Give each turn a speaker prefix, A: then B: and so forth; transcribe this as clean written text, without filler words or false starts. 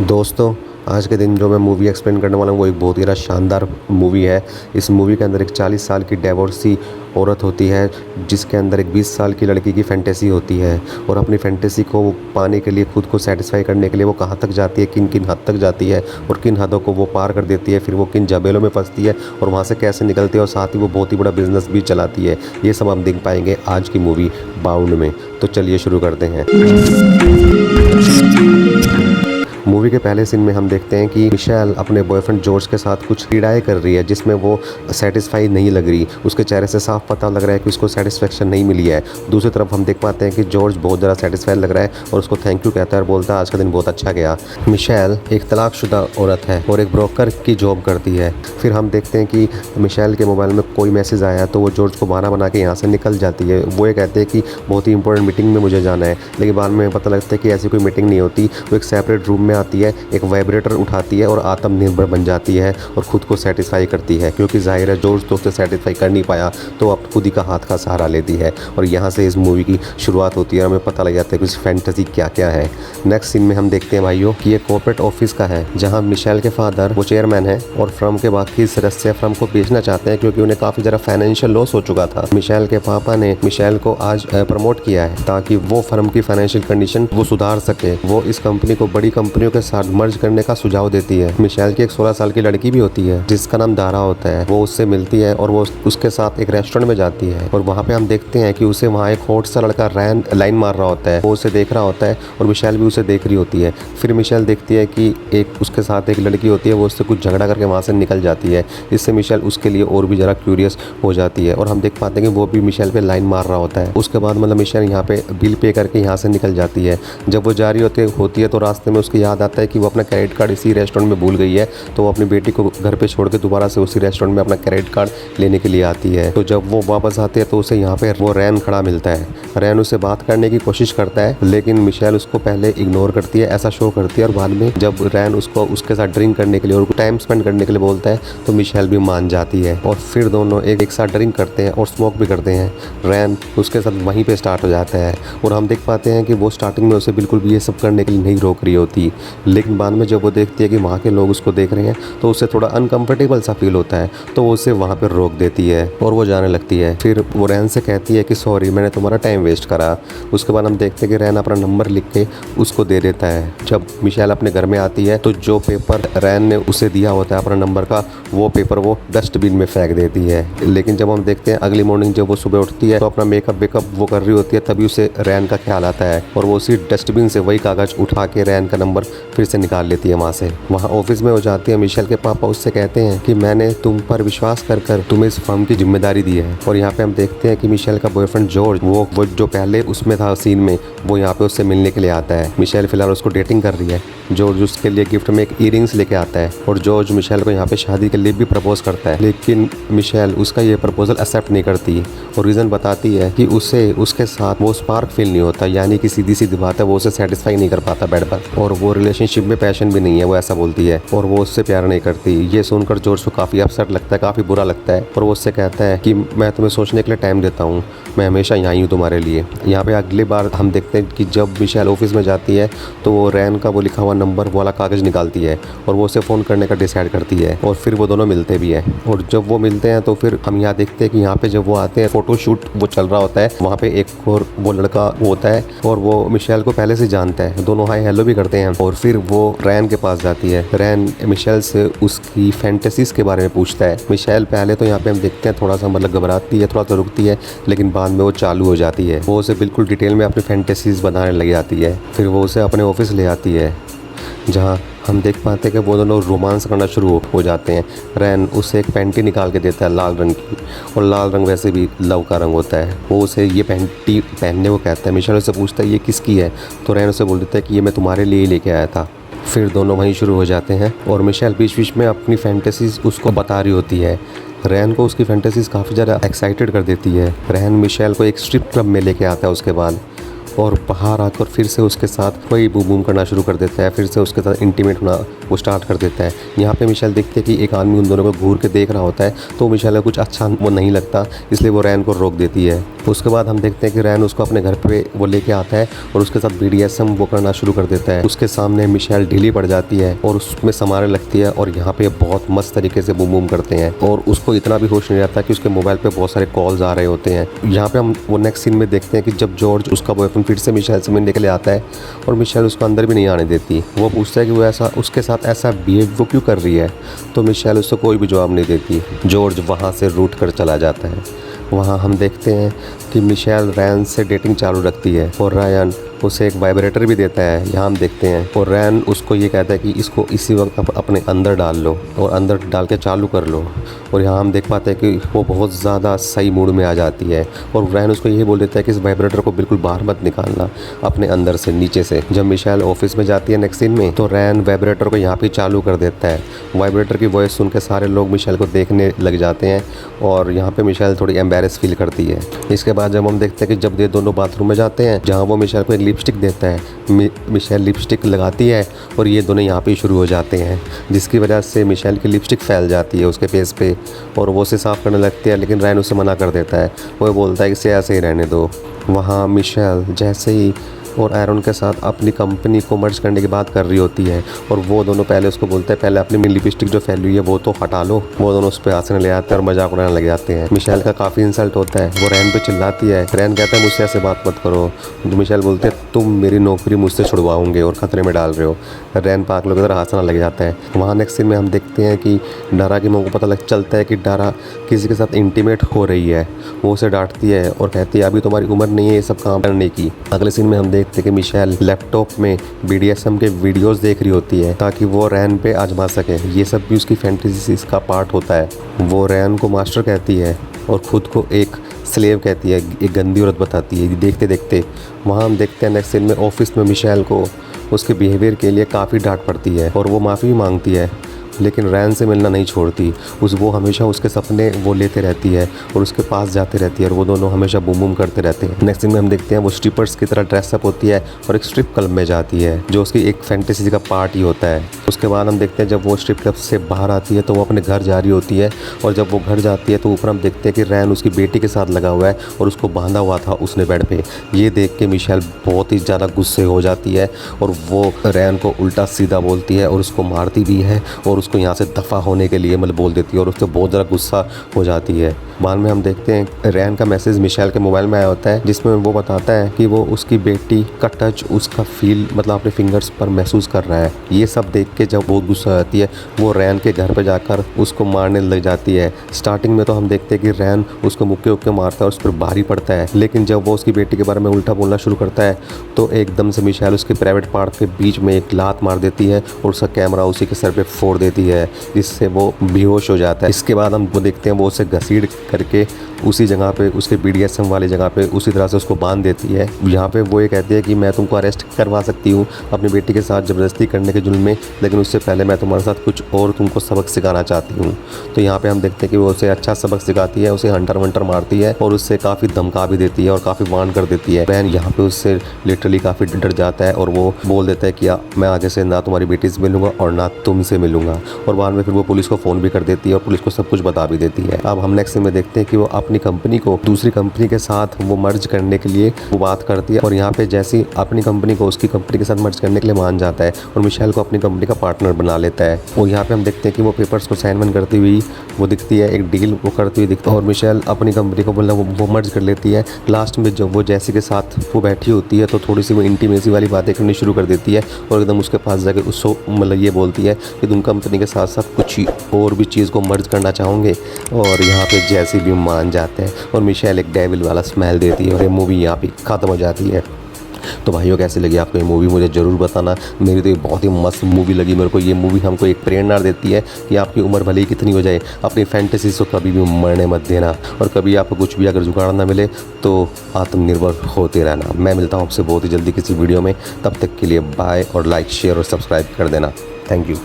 A: दोस्तों, आज के दिन जो मैं मूवी एक्सप्लेन करने वाला हूँ वो एक बहुत ही शानदार मूवी है। इस मूवी के अंदर एक 40 साल की डिवोर्सी औरत होती है जिसके अंदर एक 20 साल की लड़की की फैंटेसी होती है और अपनी फैंटेसी को पाने के लिए, खुद को सेटिस्फाई करने के लिए वो कहाँ तक जाती है, किन किन हद तक जाती है और किन हदों को वो पार कर देती है, फिर वो किन झमेलों में फंसती है और वहाँ से कैसे निकलती है और साथ ही वो बहुत ही बड़ा बिजनेस भी चलाती है। ये सब हम देख पाएंगे आज की मूवी बाउंड में। तो चलिए शुरू करते हैं। मूवी के पहले सीन में हम देखते हैं कि मिशेल अपने बॉयफ्रेंड जॉर्ज के साथ कुछ पीड़ाएं कर रही है जिसमें वो सेटिस्फाई नहीं लग रही। उसके चेहरे से साफ पता लग रहा है कि उसको सेटिस्फेक्शन नहीं मिली है। दूसरी तरफ हम देख पाते हैं कि जॉर्ज बहुत ज़्यादा सेटिस्फाइड लग रहा है और उसको थैंक यू कहता है और बोलता है आज का दिन बहुत अच्छा गया। मिशेल एक तलाकशुदा औरत है और एक ब्रोकर की जॉब करती है। फिर हम देखते हैं कि मिशेल के मोबाइल में कोई मैसेज आया तो वो जॉर्ज को बहाना बना के यहाँ से निकल जाती है। वो ये कहते हैं कि बहुत ही इंपॉर्टेंट मीटिंग में मुझे जाना है, लेकिन बाद में पता लगता है कि ऐसी कोई मीटिंग नहीं होती। वो एक सेपरेट रूम में आती है, एक वाइब्रेटर उठाती है और आत्मनिर्भर बन जाती है और खुद को सेटिस्फाई करती है, क्योंकि जाहिर है जॉर्ज तो उसे सेटिस्फाई कर नहीं पाया तो अब खुद ही का हाथ का सहारा लेती है। और यहाँ से इस मूवी की शुरुआत होती है और हमें पता लग जाता है कि उस फैंटेसी क्या क्या है। नेक्स्ट सीन में हम देखते हैं भाइयों कि ये कॉर्पोरेट ऑफिस का है जहाँ मिशेल के फादर वो चेयरमैन है और फर्म के बाकी सदस्य फर्म को बेचना चाहते हैं क्योंकि उन्हें काफ़ी ज़्यादा फाइनेंशियल लॉस हो चुका था। मिशेल के पापा ने मिशेल को आज प्रमोट किया है ताकि वो फर्म की फाइनेंशियल कंडीशन वो सुधार सके। वो इस कंपनी को बड़ी कंपनियों के साथ मर्ज करने का सुझाव देती है। मिशेल की एक 16 साल की लड़की भी होती है जिसका नाम दारा होता है। वो उससे मिलती है और वो उसके साथ एक रेस्टोरेंट में जाती है और वहाँ पे हम देखते हैं कि उसे वहाँ एक हॉट सा लड़का रैन लाइन मार रहा होता है। वो उसे देख रहा होता है और मिशेल भी उसे देख रही होती है। फिर मिशेल देखती है कि एक उसके साथ एक लड़की होती है, वो उससे कुछ झगड़ा करके वहाँ से निकल जाती है। इससे मिशेल उसके लिए और भी ज़रा क्यूरियस हो जाती है और हम देख पाते हैं कि वो भी मिशेल पे लाइन मार रहा होता है। उसके बाद मतलब मिशेल यहाँ पे बिल पे करके यहाँ से निकल जाती है। जब वो जा रही होती है तो रास्ते में उसको याद आता है कि वो अपना क्रेडिट कार्ड इसी रेस्टोरेंट में भूल गई है, तो वो अपनी बेटी को घर पे छोड़ के दोबारा से उसी रेस्टोरेंट में अपना क्रेडिट कार्ड लेने के लिए आती है। तो जब वो वापस आती है तो उसे यहाँ पे वो रैन खड़ा मिलता है। रैन उसे बात करने की कोशिश करता है लेकिन मिशेल उसको पहले इग्नोर करती है, ऐसा शो करती है और बाद में जब रैन उसको उसके साथ ड्रिंक करने के लिए और टाइम स्पेंड करने के लिए बोलता है तो मिशेल भी मान जाती है और फिर दोनों एक साथ ड्रिंक करते हैं और स्मोक भी करते हैं। रैन उसके साथ वहीं पे स्टार्ट हो जाता है और हम देख पाते हैं कि वो स्टार्टिंग में उसे बिल्कुल भी ये सब करने के लिए नहीं रोक रही होती, लेकिन बाद में जब वो देखती है कि वहाँ के लोग उसको देख रहे हैं तो उससे थोड़ा अनकंफर्टेबल सा फील होता है, तो वो उसे वहाँ पर रोक देती है और वो जाने लगती है। फिर वो रैन से कहती है कि सॉरी मैंने तुम्हारा टाइम वेस्ट करा। उसके बाद हम देखते हैं कि रैन अपना नंबर लिख के उसको दे देता है। जब मिशेल अपने घर में आती है तो जो पेपर रैन ने उसे दिया होता है अपना नंबर का, वो पेपर वो डस्टबिन में फेंक देती है। लेकिन जब हम देखते हैं अगली मॉर्निंग जब वो सुबह उठती है तो अपना मेकअप वो कर रही होती है, तभी उसे रैन का ख्याल आता है और वो उसी डस्टबिन से वही कागज उठा के रैन का नंबर फिर से निकाल लेती है वहाँ से। वहाँ ऑफिस में हो जाती है। मिशेल के पापा उससे कहते हैं कि मैंने तुम पर विश्वास कर तुम्हें इस फर्म की जिम्मेदारी दी है। और यहाँ पे हम देखते हैं कि मिशेल का बॉयफ्रेंड जॉर्ज वो जो पहले उसमें था सीन में, वो यहाँ पे उससे मिलने के लिए आता है। मिशेल फिलहाल उसको डेटिंग कर रही है। जॉर्ज उसके लिए गिफ्ट में एक ईयरिंग्स लेके आता है और जॉर्ज मिशेल को यहाँ पे शादी के लिए भी प्रपोज करता है, लेकिन मिशेल उसका ये प्रपोजल एक्सेप्ट नहीं करती और रीज़न बताती है कि उसे उसके साथ वो स्पार्क फील नहीं होता, यानी कि सीधी सीधी बात है वो उसे सेटिस्फाई नहीं कर पाता बेड पर और वो रिलेशनशिप में पैशन भी नहीं है, वो ऐसा बोलती है और वो उससे प्यार नहीं करती। ये सुनकर जॉर्ज को काफ़ी अपसेट लगता है, काफ़ी बुरा लगता है और वो उससे कहता है कि मैं तुम्हें सोचने के लिए टाइम देता हूँ, मैं हमेशा यहाँ हूँ तुम्हारे लिए। यहाँ पे अगली बार हम देखते हैं कि जब मिशेल ऑफिस में जाती है तो वो रैन का वो लिखा हुआ नंबर वाला कागज़ निकालती है और वो उसे फ़ोन करने का डिसाइड करती है और फिर वो दोनों मिलते भी हैं। और जब वो मिलते हैं तो फिर हम यहाँ देखते हैं कि यहाँ पे जब वो आते हैं फ़ोटोशूट वो चल रहा होता है, वहाँ पे एक और वो लड़का होता है और वो मिशेल को पहले से जानता है, दोनों हाई हेलो भी करते हैं। और फिर वो रैन के पास जाती है। रैन मिशेल से उसकी फैंटेसीज के बारे में पूछता है। मिशेल पहले तो यहाँ पे हम देखते हैं थोड़ा सा मतलब घबराती है, थोड़ा सा रुकती है, लेकिन बाद में वो चालू हो जाती है। वो उसे बिल्कुल डिटेल में अपनी फैंटेसीज बनाने लग जाती है। फिर वो उसे अपने ऑफिस ले आती है जहाँ हम देख पाते हैं कि वो दोनों रोमांस करना शुरू हो जाते हैं। रैन उसे एक पैंटी निकाल के देता है लाल रंग की, और लाल रंग वैसे भी लव का रंग होता है। वो उसे ये पैंटी पहनने को कहता है। मिशेल उससे पूछता है ये किसकी है, तो रैन उसे बोल देता है कि ये मैं तुम्हारे लिए ही लेके आया था। फिर दोनों वहीं शुरू हो जाते हैं और मिशेल बीच बीच में अपनी फैंटेसीज उसको बता रही होती है। रैन को उसकी फैंटेसीज काफ़ी ज़्यादा एक्साइटेड कर देती है। रैन मिशेल को एक स्ट्रिप क्लब में लेके आता है उसके बाद, और बाहर आकर फिर से उसके साथ वही बूम बूम करना शुरू कर देता है। फिर से उसके साथ इंटीमेट होना वो स्टार्ट कर देता है। यहाँ पे मिशेल देखते हैं कि एक आदमी उन दोनों को घूर के देख रहा होता है, तो मिशेल को कुछ अच्छा वो नहीं लगता, इसलिए वो रैन को रोक देती है। उसके बाद हम देखते हैं कि रैन उसको अपने घर पे वो लेके आता है और उसके साथ BDSM वो करना शुरू कर देता है। उसके सामने मिशेल ढीली पड़ जाती है और उसमें समाने लगती है और यहाँ पे बहुत मस्त तरीके से बूम बूम करते हैं और उसको इतना भी होश नहीं रहता कि उसके मोबाइल पे बहुत सारे कॉल्स आ रहे होते हैं। यहाँ पे हम वो नेक्स्ट सीन में देखते हैं कि जब जॉर्ज उसका बॉयफ्रेंड फिर से मिशेल से मिलने के लिए आता है और मिशेल उसको अंदर भी नहीं आने देती। वो पूछता है कि वो ऐसा उसके साथ ऐसा बिहेव वो क्यों कर रही है, तो मिशेल उसको कोई भी जवाब नहीं देती। जॉर्ज वहाँ से रूठ कर चला जाता है। वहाँ हम देखते हैं कि मिशेल रैन से डेटिंग चालू रखती है और रायन उसे एक वाइब्रेटर भी देता है। यहाँ हम देखते हैं और रैन उसको ये कहता है कि इसको इसी वक्त अपने अंदर डाल लो और अंदर डाल के चालू कर लो। और यहाँ हम देख पाते हैं कि वो बहुत ज़्यादा सही मूड में आ जाती है और रैन उसको यही बोल देता है कि इस वाइब्रेटर को बिल्कुल बाहर मत निकालना, अपने अंदर से नीचे से। जब मिशेल ऑफिस में जाती है नेक्स्ट सीन में तो रैन वाइब्रेटर को यहाँ पे चालू कर देता है। वाइब्रेटर की वॉइस सुन के सारे लोग मिशेल को देखने लग जाते हैं और यहाँ पे मिशेल थोड़ी एम्बेरस फील करती है। इसके बाद जब हम देखते हैं कि जब ये दोनों बाथरूम में जाते हैं जहाँ वो मिशेल को एक लिपस्टिक देता है, मिशेल लिपस्टिक लगाती है और ये दोनों यहाँ पे शुरू हो जाते हैं, जिसकी वजह से मिशेल की लिपस्टिक फैल जाती है उसके फेस पे और वो उसे साफ़ करने लगती है, लेकिन रैन उसे मना कर देता है। वो बोलता है कि इसे ऐसे ही रहने दो। वहाँ मिशेल जैसे ही और एरन के साथ अपनी कंपनी को मर्ज करने की बात कर रही होती है और वो दोनों पहले उसको बोलते हैं पहले अपनी लिपस्टिक जो फैली हुई है वो तो हटा लो। वो दोनों उस पर हंसने ले आते हैं और मजाक उड़ाने लग जाते हैं। मिशेल का काफ़ी इंसल्ट होता है, वो रैन पे चिल्लाती है। रैन कहता है मुझसे ऐसे बात मत करो। तो मिशेल बोलते हैं तुम मेरी नौकरी मुझसे छुड़वाओगे और ख़तरे में डाल रहे हो। रैन पागलों की तरह हंसना लग जाता है। वहाँ नेक्स्ट सीन में हम देखते हैं कि डारा की माँ को पता चलता है कि डारा किसी के साथ इंटीमेट हो रही है। वो उसे डांटती है और कहती है अभी तुम्हारी उम्र नहीं है ये सब काम करने की। अगले सीन में हम देखते हैं कि मिशेल लैपटॉप में BDSM के वीडियोस देख रही होती है ताकि वो रैन पे आजमा सके। ये सब भी उसकी फैंटेसीज का पार्ट होता है। वो रैन को मास्टर कहती है और ख़ुद को एक स्लेव कहती है, एक गंदी औरत बताती है देखते देखते। वहाँ हम देखते हैं नेक्स्ट सीन में ऑफिस में मिशेल को उसके बिहेवियर के लिए काफ़ी डांट पड़ती है और वो माफ़ी भी मांगती है, लेकिन रैन से मिलना नहीं छोड़ती। वो हमेशा उसके सपने वो लेते रहती है और उसके पास जाती रहती है और वो दोनों हमेशा बूम बूम करते रहते हैं। नेक्स्ट सीन में हम देखते हैं वो स्ट्रिपर्स की तरह ड्रेसअप होती है और एक स्ट्रिप क्लब में जाती है जो उसकी एक फैंटेसी का पार्ट ही होता है। उसके बाद हम देखते हैं जब वो स्ट्रिप क्लब से बाहर आती है तो वो अपने घर जा रही होती है और जब वो घर जाती है तो ऊपर हम देखते हैं कि रैन उसकी बेटी के साथ लगा हुआ है और उसको बांधा हुआ था उसने बेड पे। ये देख के मिशेल बहुत ही ज़्यादा गुस्से हो जाती है और वो रैन को उल्टा सीधा बोलती है और उसको मारती भी है और उसको यहाँ से दफ़ा होने के लिए मतलब बोल देती है और उससे बहुत ज़्यादा गुस्सा हो जाती है। बाद में हम देखते हैं रैन का मैसेज मिशेल के मोबाइल में आया होता है जिसमें वो बताता है कि वो उसकी बेटी का टच उसका फील मतलब अपने फिंगर्स पर महसूस कर रहा है। ये सब देख के जब बहुत गुस्सा आती है वो रैन के घर पे जाकर उसको मारने लग जाती है। स्टार्टिंग में तो हम देखते हैं कि रैन उसको मुक्के मारता है और उस पर भारी पड़ता है, लेकिन जब वो उसकी बेटी के बारे में उल्टा बोलना शुरू करता है तो एकदम से मिशेल उसके प्राइवेट पार्ट के बीच में एक लात मार देती है और उसका कैमरा उसी के सर पे फोड़ देती है जिससे वो बेहोश हो जाता है। इसके बाद हम वो देखते हैं वो उसे घसीट करके उसी जगह पे उसके BDSM वाली जगह पे उसी तरह से उसको बांध देती है। यहाँ पे वो ये कहती है कि मैं तुमको अरेस्ट करवा सकती हूँ अपनी बेटी के साथ ज़बरदस्ती करने के जुल्म में, लेकिन उससे पहले मैं तुम्हारे साथ कुछ और तुमको सबक सिखाना चाहती हूँ। तो यहाँ पे हम देखते हैं कि वो उसे अच्छा सबक सिखाती है, उसे हंटर वंटर मारती है और उससे काफ़ी धमका भी देती है और काफ़ी वार्न कर देती है। बहन यहाँ पे उससे लिटरली काफ़ी डर जाता है और वो बोल देता है कि मैं आगे से ना तुम्हारी बेटी से मिलूंगा और ना तुमसे मिलूंगा। और बाद में फिर वो पुलिस को फ़ोन भी कर देती है और पुलिस को सब कुछ बता भी देती है। अब हम नेक्स्ट में देखते हैं कि वो अपनी कंपनी को दूसरी कंपनी के साथ वो मर्ज करने के लिए वो बात करती है और यहाँ पे जैसी अपनी कंपनी को उसकी कंपनी के साथ मर्ज करने के लिए मान जाता है और मिशेल को अपनी कंपनी का पार्टनर बना लेता है। और यहाँ पे हम देखते हैं कि वो पेपर्स को साइन वन करती हुई वो दिखती है, एक डील वो करती हुई दिखती है और मिशेल अपनी कंपनी को बोलना वो मर्ज कर लेती है। लास्ट में जब वो जैसी के साथ वो बैठी होती है तो थोड़ी सी वो इंटीमेसी वाली बातें करनी शुरू कर देती है और एकदम उसके पास जाकर उसको मतलब ये बोलती है कि तुम कंपनी के साथ साथ कुछ और भी चीज़ को मर्ज करना चाहोगे। और यहाँ पे जैसी भी मान जाते हैं और मिशेल एक डेविल वाला स्मेल देती है और ये मूवी यहाँ पे ख़त्म हो जाती है। तो भाइयों कैसी लगी आपको ये मूवी मुझे ज़रूर बताना। मेरी तो ये बहुत ही मस्त मूवी लगी मेरे को। ये मूवी हमको एक प्रेरणा देती है कि आपकी उम्र भले ही कितनी हो जाए अपनी फैंटेसीज को कभी भी मरने मत देना और कभी आपको कुछ भी अगर जुगाड़ ना मिले तो आत्मनिर्भर होते रहना। मैं मिलता हूँ आपसे बहुत ही जल्दी किसी वीडियो में, तब तक के लिए बाय और लाइक शेयर और सब्सक्राइब कर देना। Thank you.